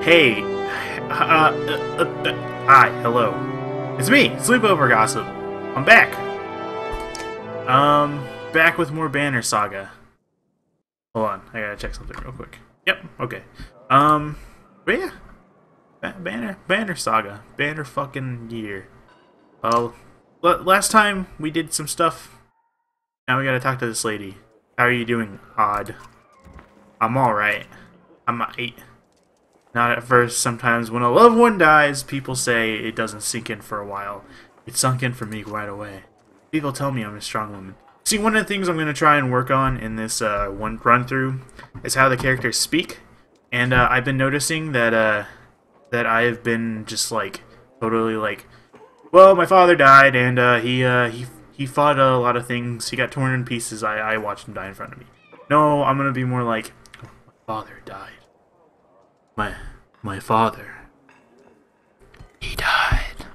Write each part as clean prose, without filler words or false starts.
Hey, hi, hello. It's me, Sleepovergossip. I'm back. Back with more Banner Saga. Hold on, I gotta check something real quick. Yep, okay. But yeah, Banner Saga, Banner fucking year. Well, last time we did some stuff. Now we gotta talk to this lady. How are you doing, Odd? I'm alright. I'm not at first. Sometimes when a loved one dies, people say it doesn't sink in for a while. It sunk in for me right away. People tell me I'm a strong woman. See, one of the things I'm going to try and work on in this one run-through is how the characters speak. And I've been noticing that that I have been just like totally like, well, my father died, and he fought a lot of things. He got torn in pieces. I watched him die in front of me. No, I'm going to be more like, oh, my father died. My father. He died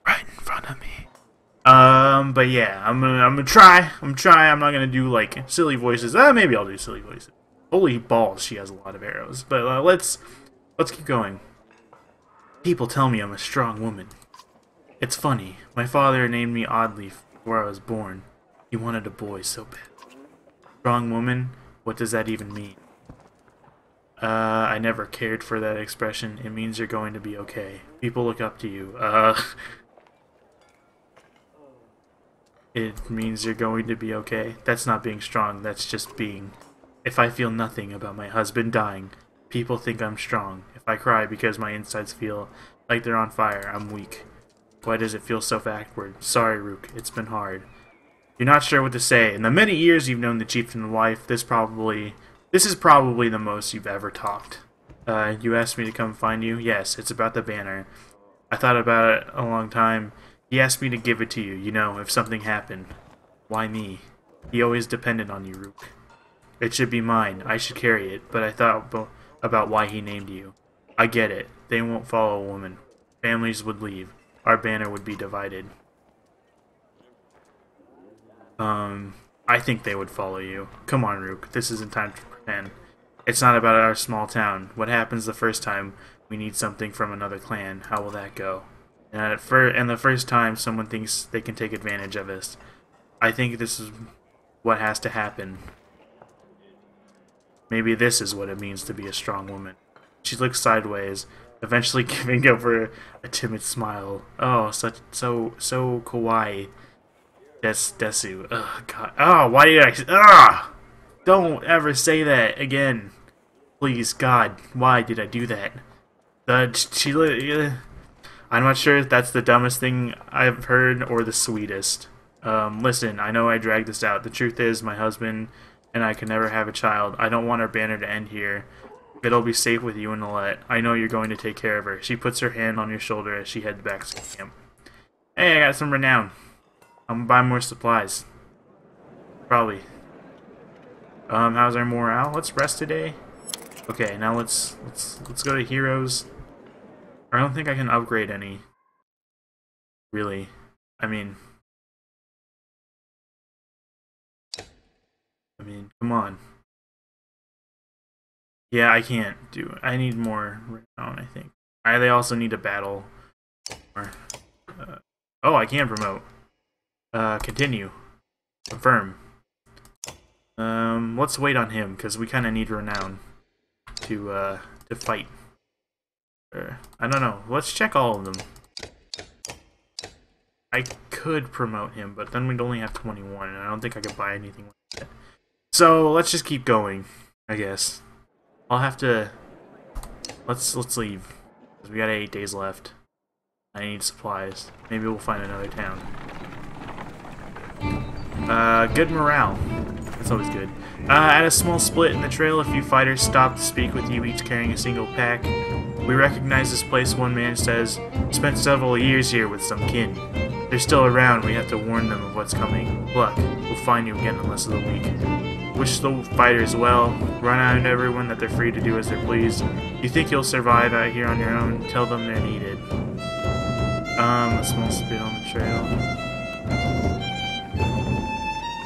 right in front of me. But yeah, I'm gonna try. I'm not gonna do like silly voices. Maybe I'll do silly voices. Holy balls, she has a lot of arrows. But let's keep going. People tell me I'm a strong woman. It's funny. My father named me oddly before I was born. He wanted a boy so bad. Strong woman? What does that even mean? I never cared for that expression. It means you're going to be okay. People look up to you. It means you're going to be okay. That's not being strong, that's just being. If I feel nothing about my husband dying, people think I'm strong. If I cry because my insides feel like they're on fire, I'm weak. Why does it feel so backward? Sorry, Rook, it's been hard. You're not sure what to say. In the many years you've known the chieftain's wife, this is probably the most you've ever talked. You asked me to come find you? Yes, it's about the banner. I thought about it a long time. He asked me to give it to you, you know, if something happened. Why me? He always depended on you, Rook. It should be mine. I should carry it, but I thought about why he named you. I get it. They won't follow a woman. Families would leave. Our banner would be divided. I think they would follow you. Come on, Rook. This isn't time to pretend. It's not about our small town. What happens the first time we need something from another clan? How will that go? And the first time someone thinks they can take advantage of us. I think this is what has to happen. Maybe this is what it means to be a strong woman. She looks sideways, eventually giving over a timid smile. Oh, so kawaii. Desu. Ugh, God. Oh, why did I... Don't ever say that again. Please, God, why did I do that? I'm not sure if that's the dumbest thing I've heard or the sweetest. Listen, I know I dragged this out. The truth is, my husband and I can never have a child. I don't want our banner to end here. It'll be safe with you and Nolette. I know you're going to take care of her. She puts her hand on your shoulder as she heads back to camp. Hey, I got some renown. I'm gonna buy more supplies. Probably. How's our morale? Let's rest today. Okay, now let's go to heroes. I don't think I can upgrade any. Really. I mean, come on. Yeah, I can't do it. I need more renown, I think. They also need a battle. Oh, I can promote. Continue. Confirm. Let's wait on him, because we kind of need renown to fight. I don't know. Let's check all of them. I could promote him, but then we'd only have 21, and I don't think I could buy anything like that. So, let's just keep going, I guess. I'll have to... Let's leave, because we got 8 days left. I need supplies. Maybe we'll find another town. Good morale. That's always good. At a small split in the trail, a few fighters stop to speak with you, each carrying a single pack. We recognize this place, one man says. Spent several years here with some kin. They're still around, we have to warn them of what's coming. Luck, we'll find you again in less of a week. Wish the fighters well. Run out on everyone that they're free to do as they please. You think you'll survive out here on your own? Tell them they're needed. A small spit on the trail.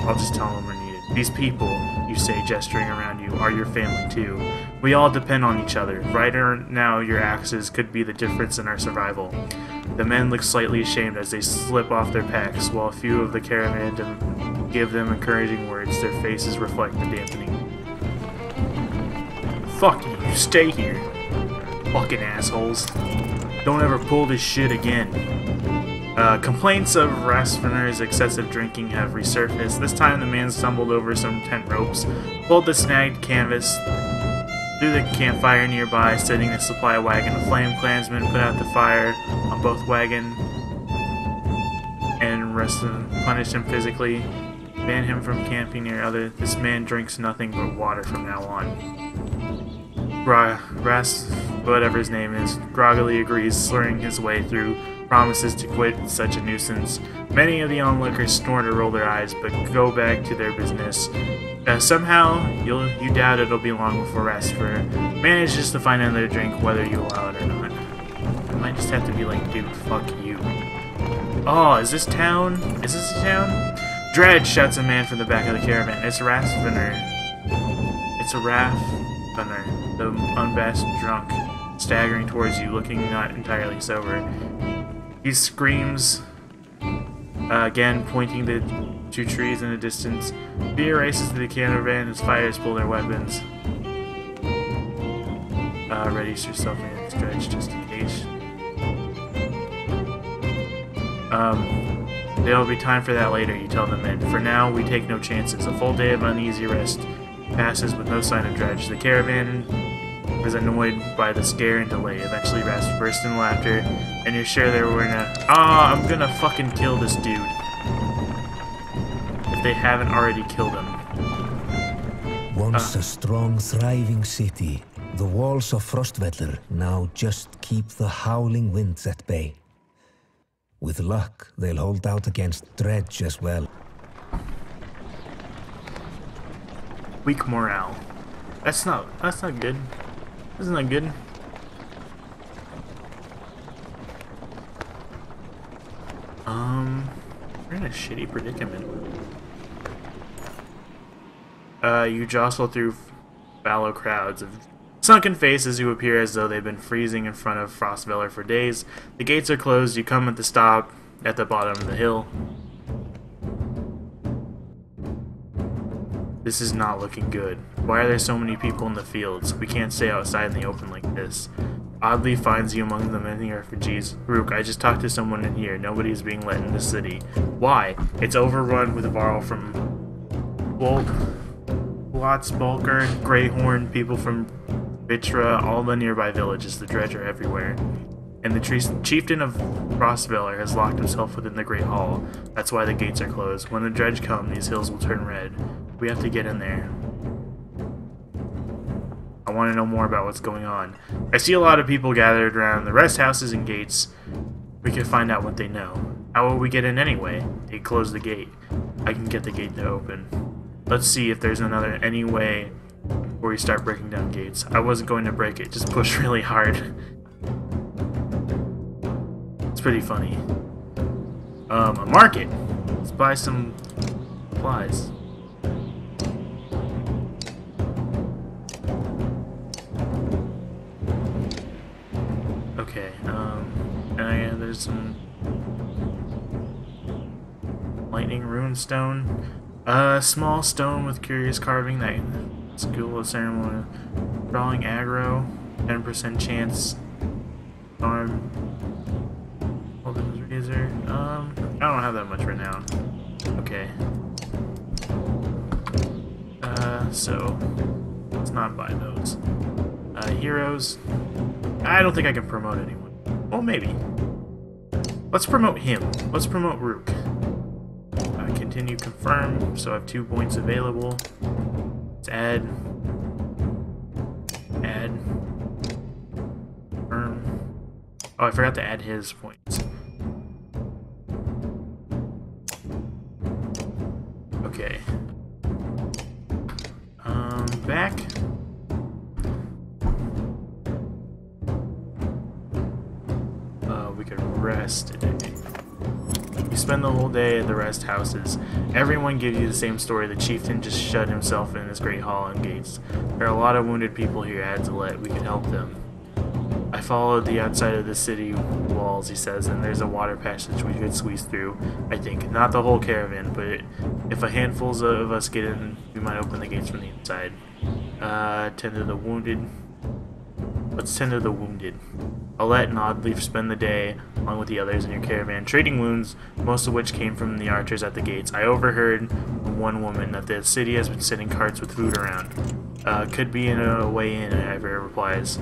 I'll just tell them we're needed. These people, you say, gesturing around you, are your family too. We all depend on each other. Right now, your axes could be the difference in our survival. The men look slightly ashamed as they slip off their packs, while a few of the caravan give them encouraging words. Their faces reflect the dampening. Fuck you, stay here. Fucking assholes. Don't ever pull this shit again. Complaints of Rasvener's excessive drinking have resurfaced. This time the man stumbled over some tent ropes, pulled the snagged canvas through the campfire nearby, setting the supply wagon aflame. Clansmen put out the fire on both wagon and punished him physically. Ban him from camping near other. This man drinks nothing but water from now on. Whatever his name is, groggily agrees, slurring his way through, promises to quit such a nuisance. Many of the onlookers snort or roll their eyes, but go back to their business. Somehow, you doubt it'll be long before Rasper manages to find another drink, whether you allow it or not. I might just have to be like, dude, fuck you. Oh, is this town? Is this a town? Dredge, shouts a man from the back of the caravan. It's Rasvener. It's a Rasvener, the unvest drunk, staggering towards you, looking not entirely sober. He screams, again, pointing to two trees in the distance. Fear races to the caravan as fighters pull their weapons. Readies yourself in Dredge just in case. There'll be time for that later, you tell the men. For now, we take no chances. A full day of uneasy rest passes with no sign of Dredge. The caravan was annoyed by the scare and delay. Eventually, Rast burst in laughter, and you're sure they were gonna. I'm gonna fucking kill this dude. If they haven't already killed him. Once a strong, thriving city, the walls of Frostvellir now just keep the howling winds at bay. With luck, they'll hold out against Dredge as well. Weak morale. That's not good. That's not good. We're in a shitty predicament. You jostle through fallow crowds of sunken faces who appear as though they've been freezing in front of Frostvellir for days. The gates are closed. You come at the stop at the bottom of the hill. This is not looking good. Why are there so many people in the fields? We can't stay outside in the open like this. Oddly finds you among the many refugees. Rook, I just talked to someone in here. Nobody is being let in the city. Why? It's overrun with Varl from Blotz, Bulker, Greyhorn, people from Vitra, all the nearby villages. The Dredge are everywhere. And the chieftain of Frostvellir has locked himself within the Great Hall. That's why the gates are closed. When the Dredge come, these hills will turn red. We have to get in there. I want to know more about what's going on. I see a lot of people gathered around the rest houses and gates. We can find out what they know. How will we get in anyway? They close the gate. I can get the gate to open. Let's see if there's any way before we start breaking down gates. I wasn't going to break it, just push really hard. It's pretty funny. A market. Let's buy some supplies. Okay, and there's some lightning rune stone. Small stone with curious carving that school of ceremony. Drawing aggro, 10% chance. Arm. Holden's razor. I don't have that much right now. Okay. So let's not buy those. Heroes. I don't think I can promote anyone. Well, maybe. Let's promote him. Let's promote Rook. Continue confirm. So I have 2 points available. Let's add. Confirm. Oh, I forgot to add his points. Okay. Back. We could rest today. We spend the whole day at the rest houses. Everyone gives you the same story. The chieftain just shut himself in his great hall and gates. There are a lot of wounded people here, adds Alette. We can help them. I followed the outside of the city walls, he says, and there's a water passage we could squeeze through, I think. Not the whole caravan, but if a handful of us get in, we might open the gates from the inside. Tend to the wounded. Let's tend to the wounded. Alette and Oddleaf spend the day, along with the others in your caravan, trading wounds, most of which came from the archers at the gates. I overheard from one woman that the city has been sending carts with food around. Could be in a way in, Ivor replies.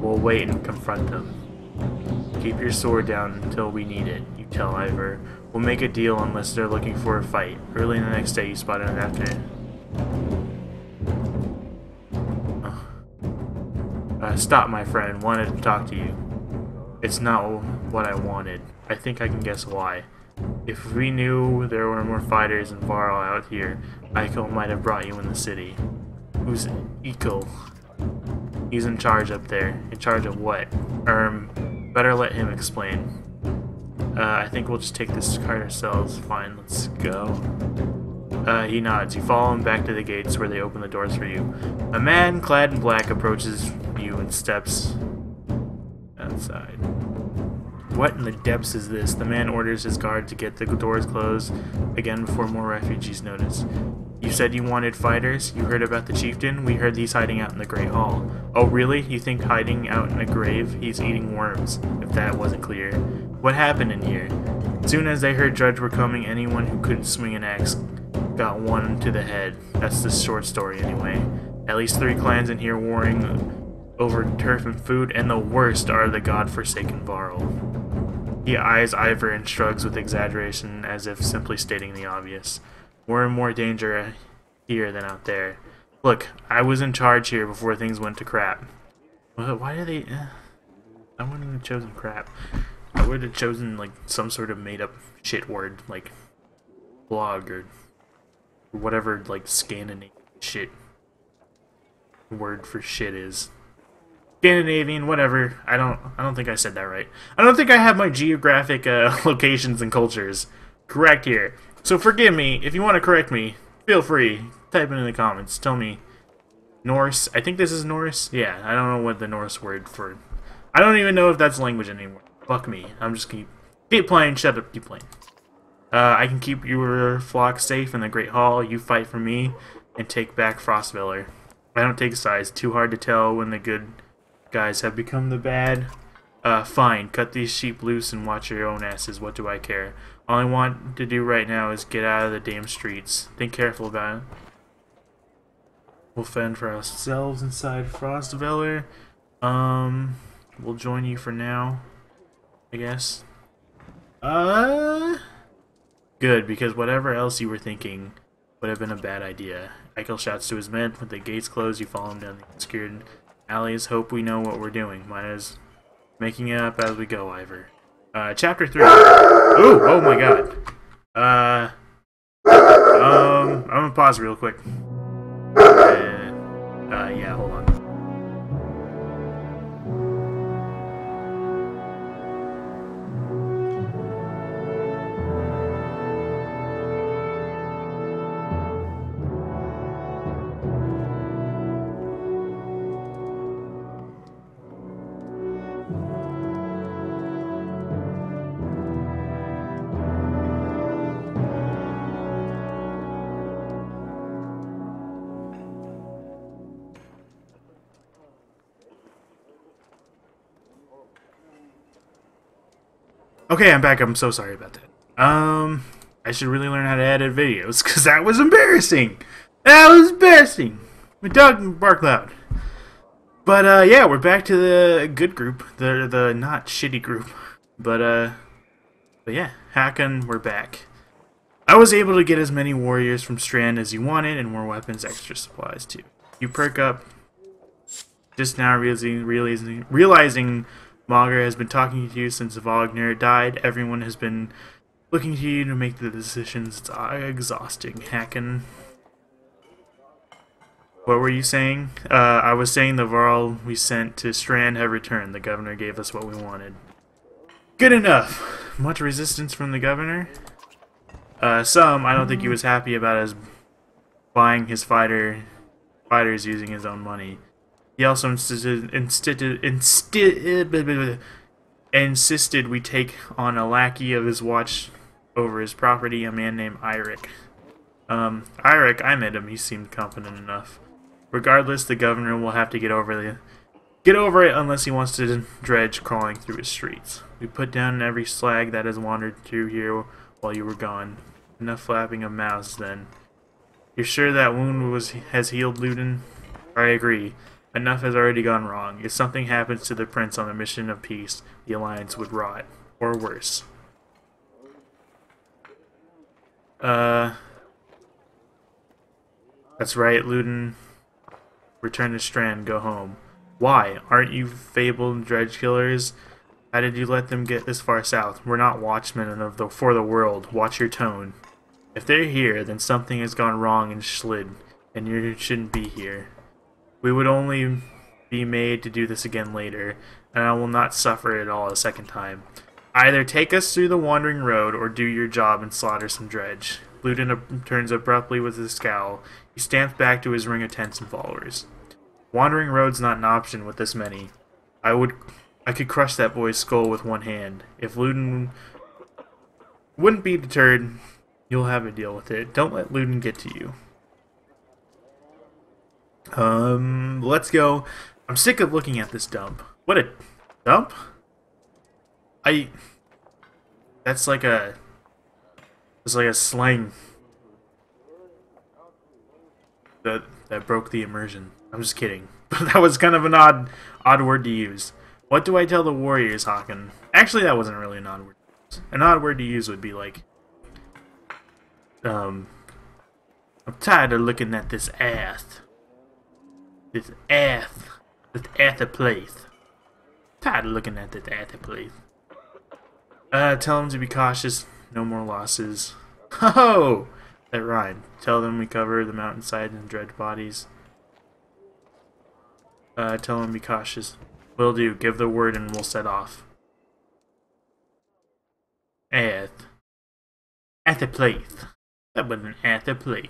We'll wait and confront them. Keep your sword down until we need it, you tell Ivor. We'll make a deal unless they're looking for a fight. Early the next day you spot it after. Stop, my friend. Wanted to talk to you. It's not what I wanted. I think I can guess why. If we knew there were more fighters in Varl out here, Eiko might have brought you in the city. Who's Eiko? He's in charge up there. In charge of what? Better let him explain. I think we'll just take this cart ourselves. Fine, let's go. He nods. You follow him back to the gates where they open the doors for you. A man clad in black approaches you and steps outside. What in the depths is this? The man orders his guard to get the doors closed again before more refugees notice. You said you wanted fighters? You heard about the chieftain? We heard he's hiding out in the Great Hall. Oh really? You think hiding out in a grave? He's eating worms, if that wasn't clear. What happened in here? As soon as they heard Judge were coming, anyone who couldn't swing an axe got one to the head. That's the short story anyway. At least 3 clans in here warring over turf and food, and the worst are the god-forsaken Varl. He eyes Ivor and shrugs with exaggeration as if simply stating the obvious. We're in more danger here than out there. Look, I was in charge here before things went to crap. Why do they... I wouldn't have chosen crap. I would have chosen, like, some sort of made-up shit word, like blog or whatever, like, Scandinavian shit word for shit is. Scandinavian, whatever. I don't think I said that right. I don't think I have my geographic locations and cultures correct here. So forgive me. If you want to correct me, feel free. Type it in the comments. Tell me. Norse. I think this is Norse. Yeah, I don't know what the Norse word for... I don't even know if that's language anymore. Fuck me. I'm just keep playing. Shut up. Keep playing. I can keep your flock safe in the Great Hall. You fight for me and take back Frostveller. I don't take sides. Too hard to tell when the good guys have become the bad. Fine. Cut these sheep loose and watch your own asses. What do I care? All I want to do right now is get out of the damn streets. Think careful about it. We'll fend for ourselves inside Frostveller. We'll join you for now, I guess. Good, because whatever else you were thinking would have been a bad idea. Eichel shouts to his men. With the gates closed, you follow him down the obscured alleys. Hope we know what we're doing. Mine is making it up as we go, Ivor. Chapter 3. Ooh, oh my god. I'm gonna pause real quick. Yeah, hold on. Okay, I'm back. I'm so sorry about that. I should really learn how to edit videos, because that was embarrassing! That was embarrassing! My dog barked loud. But, yeah, we're back to the good group. The not shitty group. But yeah, Hakon, we're back. I was able to get as many warriors from Strand as you wanted, and more weapons, extra supplies, too. You perk up just now realizing Maugre has been talking to you since Wagner died. Everyone has been looking to you to make the decisions. It's exhausting. Hakon. What were you saying? I was saying the Varl we sent to Strand have returned. The governor gave us what we wanted. Good enough. Much resistance from the governor. Some, I don't think he was happy about us buying his fighters using his own money. He also insisted we take on a lackey of his watch over his property, a man named Eirik. Eirik, I met him. He seemed competent enough. Regardless, the governor will have to get over it unless he wants to dredge crawling through his streets. We put down every slag that has wandered through here while you were gone. Enough flapping of mouths, then. You're sure that wound has healed, Luden? I agree. Enough has already gone wrong. If something happens to the prince on a mission of peace, the alliance would rot. Or worse. That's right, Luden. Return to Strand, go home. Why? Aren't you fabled dredge killers? How did you let them get this far south? We're not watchmen for the world. Watch your tone. If they're here, then something has gone wrong in Schlid, and you shouldn't be here. We would only be made to do this again later, and I will not suffer it all a second time. Either take us through the wandering road, or do your job and slaughter some dredge. Luden turns abruptly with a scowl. He stamps back to his ring of tents and followers. Wandering road's not an option with this many. I could crush that boy's skull with one hand. If Luden wouldn't be deterred, you'll have to deal with it. Don't let Luden get to you. Let's go. I'm sick of looking at this dump. What a dump? That's like a... It's like a slang that broke the immersion. I'm just kidding. But that was kind of an odd word to use. What do I tell the warriors, Hakan? Actually, that wasn't really an odd word to use. An odd word to use would be like... I'm tired of looking at this ass. This ass place. Tired of looking at this ass place. Tell them to be cautious. No more losses. Ho! That rhymed. Tell them we cover the mountainside and dredge bodies. Tell them to be cautious. Will do. Give the word and we'll set off. At the place. That wasn't at the place.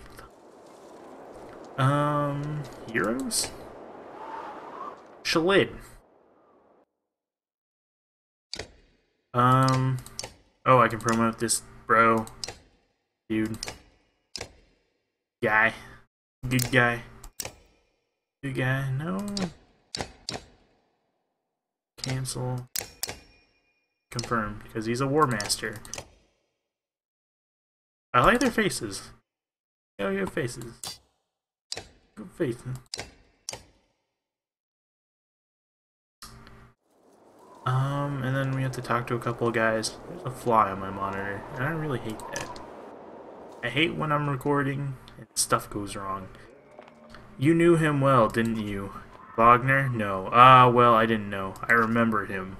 Heroes? Shalid. Oh, I can promote this bro. Dude. Guy. Good guy. Good guy. No. Cancel. Confirmed, because he's a war master. I like their faces. Oh, you have faces. Good faces. And then we have to talk to a couple of guys. There's a fly on my monitor, and I really hate that. I hate when I'm recording and stuff goes wrong. You knew him well, didn't you? Wagner? No. Well, I didn't know. I remembered him.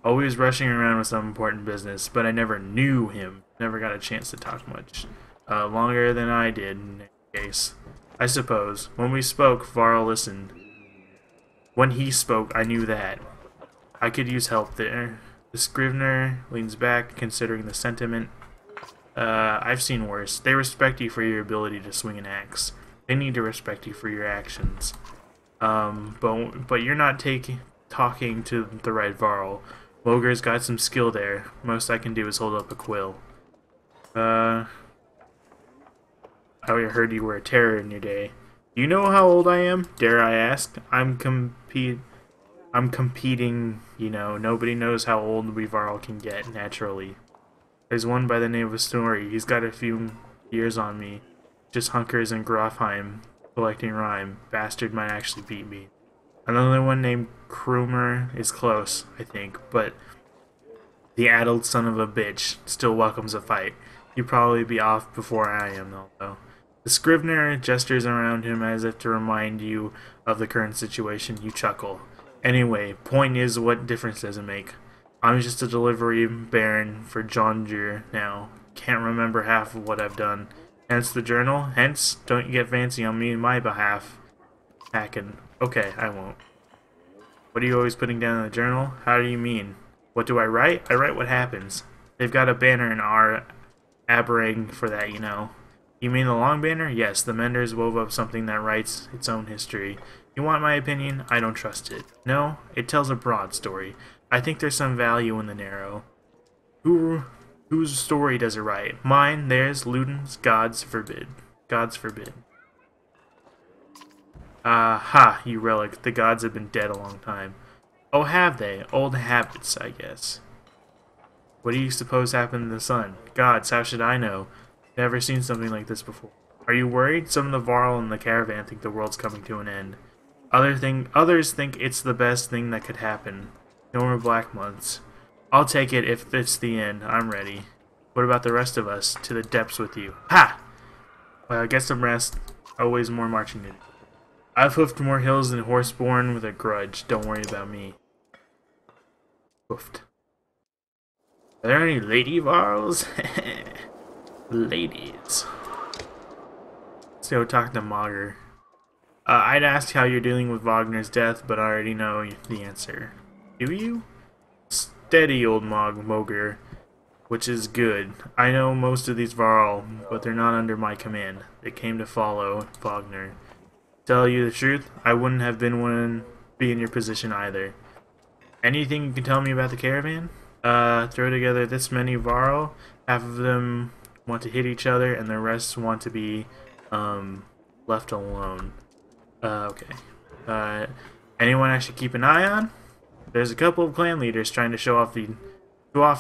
Always rushing around with some important business, but I never knew him. Never got a chance to talk much. Longer than I did, in any case. I suppose. When we spoke, Varl listened. When he spoke, I knew that. I could use help there. The Scrivener leans back, considering the sentiment. I've seen worse. They respect you for your ability to swing an axe. They need to respect you for your actions. But you're not talking to the right Varl. Loger's got some skill there. Most I can do is hold up a quill. I heard you were a terror in your day. Do you know how old I am? Dare I ask? I'm competing, you know. Nobody knows how old we Varl can get, naturally. There's one by the name of Snorri. He's got a few years on me. Just hunkers in Grofheim, collecting rhyme. Bastard might actually beat me. Another one named Krumer is close, I think, but the addled son of a bitch still welcomes a fight. He'd probably be off before I am, though. The Scrivener gestures around him as if to remind you of the current situation. You chuckle. Anyway, point is, what difference does it make? I'm just a delivery baron for John Deere now. Can't remember half of what I've done. Hence the journal. Hence, don't you get fancy on me in my behalf. Hackin'. Okay, I won't. What are you always putting down in the journal? How do you mean? What do I write? I write what happens. They've got a banner in our aberring for that, you know. You mean the long banner? Yes, the Menders wove up something that writes its own history. You want my opinion? I don't trust it. No, it tells a broad story. I think there's some value in the narrow. Whose story does it write? Mine, theirs, Luden's, God's forbid. God's forbid. Ha, you relic. The gods have been dead a long time. Oh, have they? Old habits, I guess. What do you suppose happened to the sun? Gods, how should I know? Never seen something like this before. Are you worried? Some of the Varl in the caravan think the world's coming to an end. Others think it's the best thing that could happen. No more black months. I'll take it if it's the end. I'm ready. What about the rest of us? To the depths with you. Ha! Well, get some rest. Always more marching to do. I've hoofed more hills than horseborn with a grudge. Don't worry about me. Hoofed. Are there any lady Varls? Ladies. Let's go talk to Mogger. I'd ask how you're dealing with Wagner's death, but I already know the answer. Do you? Steady, old Mogger. Which is good. I know most of these Varl, but they're not under my command. They came to follow Wagner. Tell you the truth, I wouldn't have been in your position either. Anything you can tell me about the caravan? Throw together this many Varl. Half of them want to hit each other, and the rest want to be left alone. Okay. Anyone I should keep an eye on? There's a couple of clan leaders trying to show off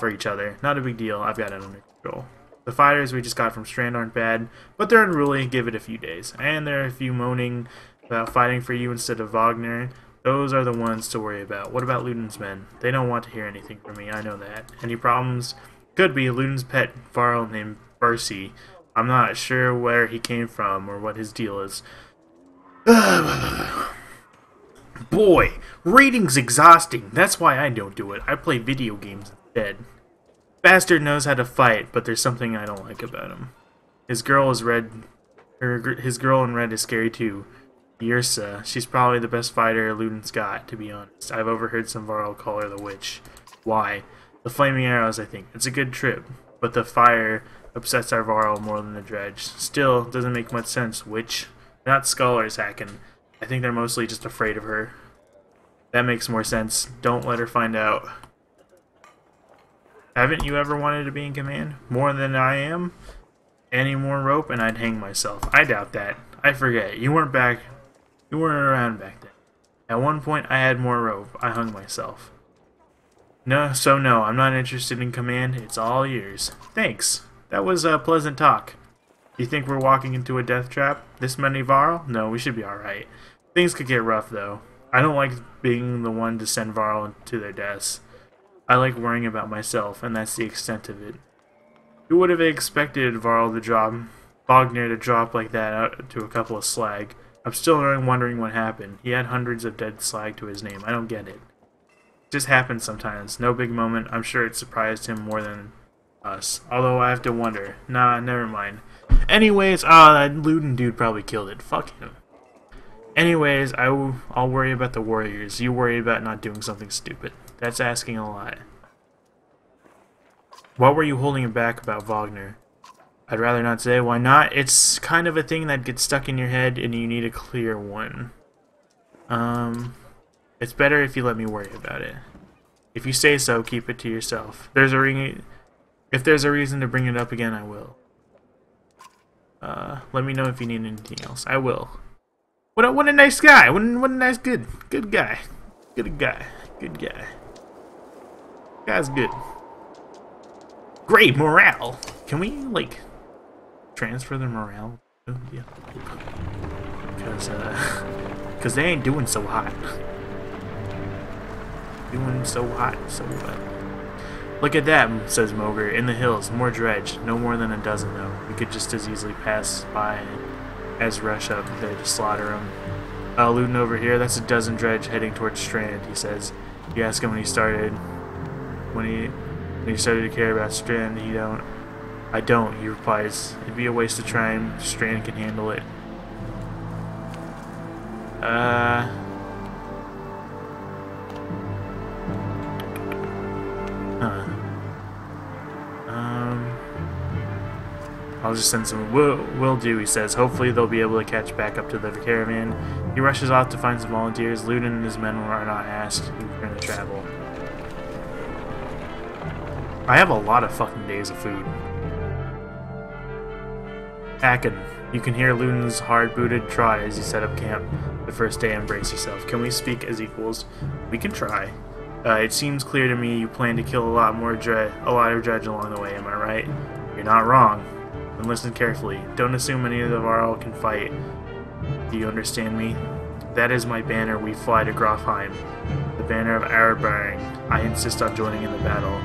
for each other. Not a big deal. I've got it under control. The fighters we just got from Strand aren't bad, but they're unruly. Give it a few days. And there are a few moaning about fighting for you instead of Wagner. Those are the ones to worry about. What about Luden's men? They don't want to hear anything from me. I know that. Any problems? Could be Luden's pet Varl named Bercy. I'm not sure where he came from or what his deal is. Boy, reading's exhausting. That's why I don't do it. I play video games instead. Bastard knows how to fight, but there's something I don't like about him. His girl in red is scary too. Yrsa. She's probably the best fighter Luden's got, to be honest. I've overheard some Varl call her the witch. Why? The flaming arrows, I think. It's a good trip, but the fire upsets our Varl more than the dredge. Still, doesn't make much sense, witch. They're not scholars hacking. I think they're mostly just afraid of her. That makes more sense. Don't let her find out. Haven't you ever wanted to be in command? More than I am? Any more rope and I'd hang myself. I doubt that. I forget. You weren't around back then. At one point I had more rope. I hung myself. No, I'm not interested in command. It's all yours. Thanks. That was a pleasant talk. You think we're walking into a death trap? This many Varl? No, we should be alright. Things could get rough though. I don't like being the one to send Varl to their deaths. I like worrying about myself, and that's the extent of it. Who would have expected Wagner to drop like that out to a couple of slag? I'm still wondering what happened. He had hundreds of dead slag to his name. I don't get it. It just happens sometimes. No big moment. I'm sure it surprised him more than us. Although I have to wonder. Nah, never mind. Anyways, that Luden dude probably killed it. Fuck him. Anyways, I'll worry about the warriors. You worry about not doing something stupid. That's asking a lot. What were you holding back about Wagner? I'd rather not say. Why not? It's kind of a thing that gets stuck in your head and you need a clear one. It's better if you let me worry about it. If you say so, keep it to yourself. If there's a reason to bring it up again, I will. Let me know if you need anything else. I will. What a nice guy. What a nice good guy. Good guy. Guy's good. Great morale. Can we like transfer the morale? Yeah. Because they ain't doing so hot. Doing so hot, so well. Look at that, says Mogger. In the hills, more dredge. No more than a dozen, though. We could just as easily pass by as rush up there to slaughter them. Luden over here, that's a dozen dredge heading towards Strand, he says. You ask him when he started to care about Strand, I don't, he replies. It'd be a waste of time. Strand can handle it. I'll just send some will do, he says. Hopefully they'll be able to catch back up to the caravan. He rushes off to find some volunteers. Ludin and his men are not asked to return to travel. I have a lot of fucking days of food. Akin. You can hear Ludin's hard-booted trot as you set up camp. The first day, embrace yourself. Can we speak as equals? We can try. It seems clear to me you plan to kill a lot of dredge along the way, am I right? You're not wrong. And listen carefully. Don't assume any of the Varl can fight. Do you understand me? That is my banner we fly to Grofheim. The banner of Arabarang. I insist on joining in the battle.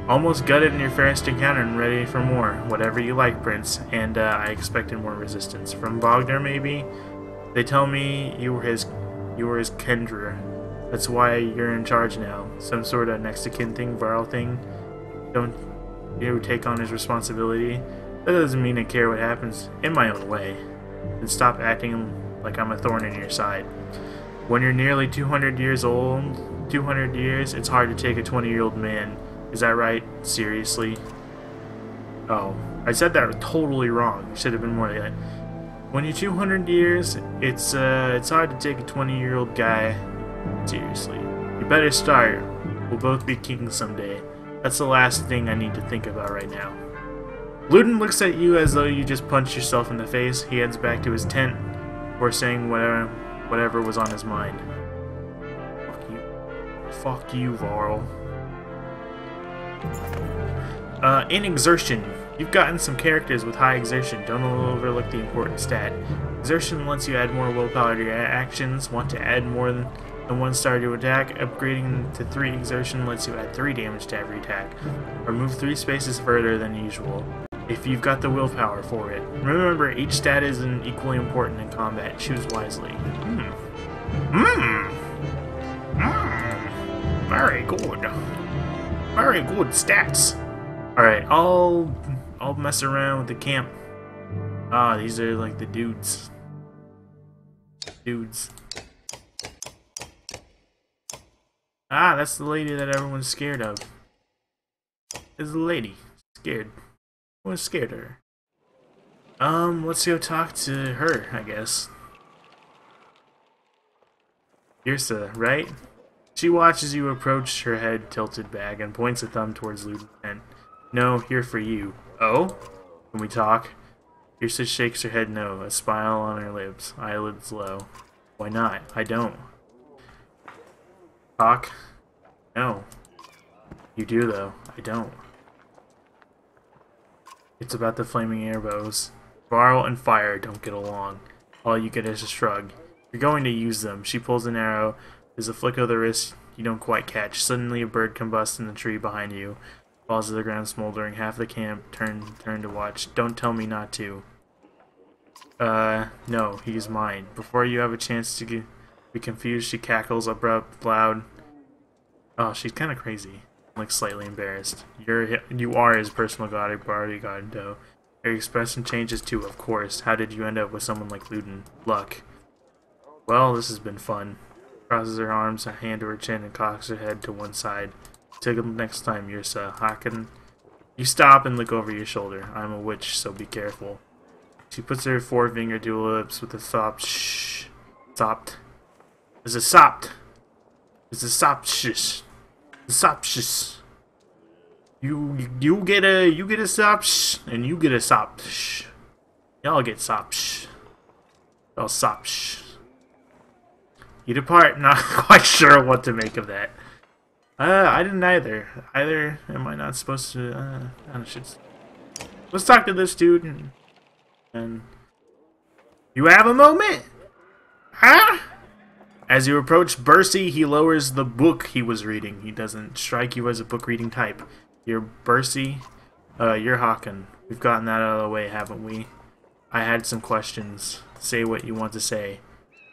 Almost gutted in your first encounter and ready for more. Whatever you like, Prince. And I expected more resistance. From Bogner, maybe? They tell me you were his Kendra. That's why you're in charge now. Some sort of next to kin thing, Varl thing. Don't you take on his responsibility? That doesn't mean I care what happens in my own way. Then stop acting like I'm a thorn in your side. When you're nearly 200 years old, 200 years, it's hard to take a 20-year-old man. Is that right? Seriously? Oh, I said that totally wrong. It should have been more like that. When you're 200 years, it's hard to take a 20-year-old guy seriously. You better start. We'll both be kings someday. That's the last thing I need to think about right now. Ludin looks at you as though you just punched yourself in the face. He heads back to his tent before saying whatever was on his mind. Fuck you. Fuck you, Varl. In exertion, you've gotten some characters with high exertion. Don't overlook the important stat. Exertion lets you add more willpower to your actions. Want to add more than one star to attack? Upgrading to 3 exertion lets you add 3 damage to every attack, or move 3 spaces further than usual, if you've got the willpower for it. Remember, each stat is equally important in combat. Choose wisely. Very good. Very good stats. Alright, I'll mess around with the camp. Ah, these are like the dudes. Ah, that's the lady that everyone's scared of. Is the lady scared? Everyone's scared of her. Let's go talk to her, I guess. Yrsa, right? She watches you approach, her head tilted back, and points a thumb towards Ludin's tent. No, here for you. Oh? Can we talk? Yrsa shakes her head no, a smile on her lips, eyelids low. Why not? I don't. Talk? No. You do, though. I don't. It's about the flaming airbows. Varl and fire don't get along. All you get is a shrug. You're going to use them. She pulls an arrow. There's a flick of the wrist you don't quite catch. Suddenly a bird combusts in the tree behind you. Falls to the ground smoldering. Half the camp turn to watch. Don't tell me not to. No, he's mine. Before you have a chance to be confused, she cackles, abrupt, loud. Oh, she's kind of crazy. Like slightly embarrassed. You are his personal bodyguard, though. Your expression changes too, of course. How did you end up with someone like Ludin? Luck. Well, this has been fun. Crosses her arms, a hand to her chin, and cocks her head to one side. Take him next time, Yrsa. Haken. You stop and look over your shoulder. I'm a witch, so be careful. She puts her forefinger to her lips with a soft shh. Sopt. It's a sopt. It's a sopt shish. Sopt shish. You get a sopt shh, and you get a sopt shh. Y'all get sopt shh. Y'all sopt shh. You depart, not quite sure what to make of that. I didn't either. Either am I not supposed to? I don't know. Let's talk to this dude. And you have a moment, huh? As you approach Bercy, he lowers the book he was reading. He doesn't strike you as a book reading type. You're Bercy. You're Haken. We've gotten that out of the way, haven't we? I had some questions. Say what you want to say.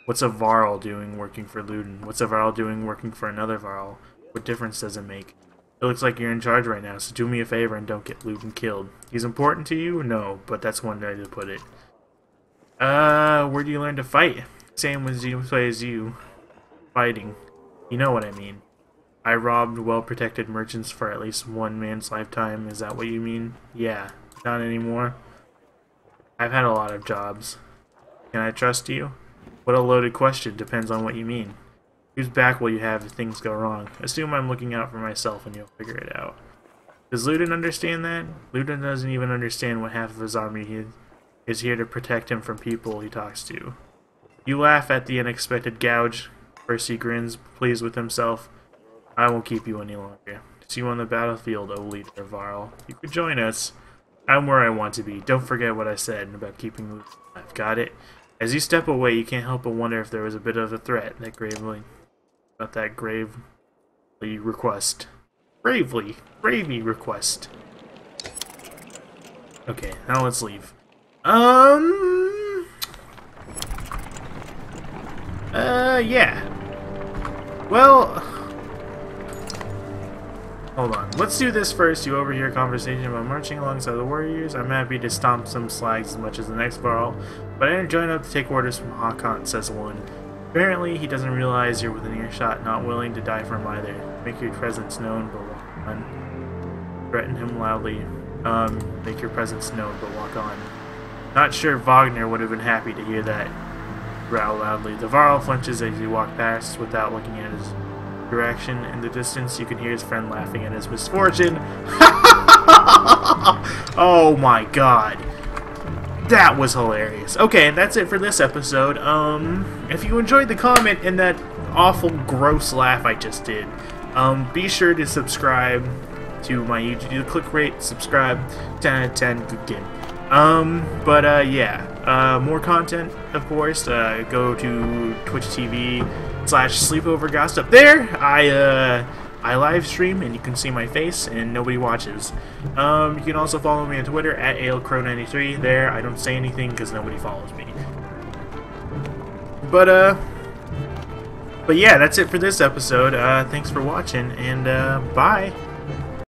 What's a Varl doing working for Ludin? What's a Varl doing working for another Varl? What difference does it make? It looks like you're in charge right now, so do me a favor and don't get Ludin killed. He's important to you? No, but that's one way to put it. Where do you learn to fight? Same as you. Fighting. You know what I mean. I robbed well-protected merchants for at least one man's lifetime. Is that what you mean? Yeah. Not anymore? I've had a lot of jobs. Can I trust you? What a loaded question, depends on what you mean. Who's back will you have if things go wrong? Assume I'm looking out for myself and you'll figure it out. Does Ludin understand that? Ludin doesn't even understand what half of his army is here to protect him from people he talks to. You laugh at the unexpected gouge. Percy grins, pleased with himself. I won't keep you any longer. See you on the battlefield, O leader of Varl. You could join us. I'm where I want to be. Don't forget what I said about keeping Ludin alive. Got it? As you step away, you can't help but wonder if there was a bit of a threat that gravely request. Gravy request. Okay, now let's leave. Yeah. Well, hold on. Let's do this first. You overhear a conversation about marching alongside the warriors. I'm happy to stomp some slags as much as the next Varl, but I didn't join up to take orders from Hakon, says one. Apparently, he doesn't realize you're within earshot, not willing to die for him either. Make your presence known, but walk on. Threaten him loudly. Make your presence known, but walk on. Not sure Wagner would have been happy to hear that. Growl loudly. The Varl flinches as you walk past without looking at his direction. In the distance, you can hear his friend laughing at his misfortune. Oh my god. That was hilarious. Okay, that's it for this episode. If you enjoyed the comment and that awful gross laugh I just did, be sure to subscribe to my YouTube. Click rate, subscribe, 10 out of 10, good game. Yeah, more content, of course. Go to Twitch TV/Sleepovergossip. There, I live stream and you can see my face and nobody watches. You can also follow me on Twitter at ALCrow93. There, I don't say anything because nobody follows me. But yeah, that's it for this episode. Thanks for watching and bye.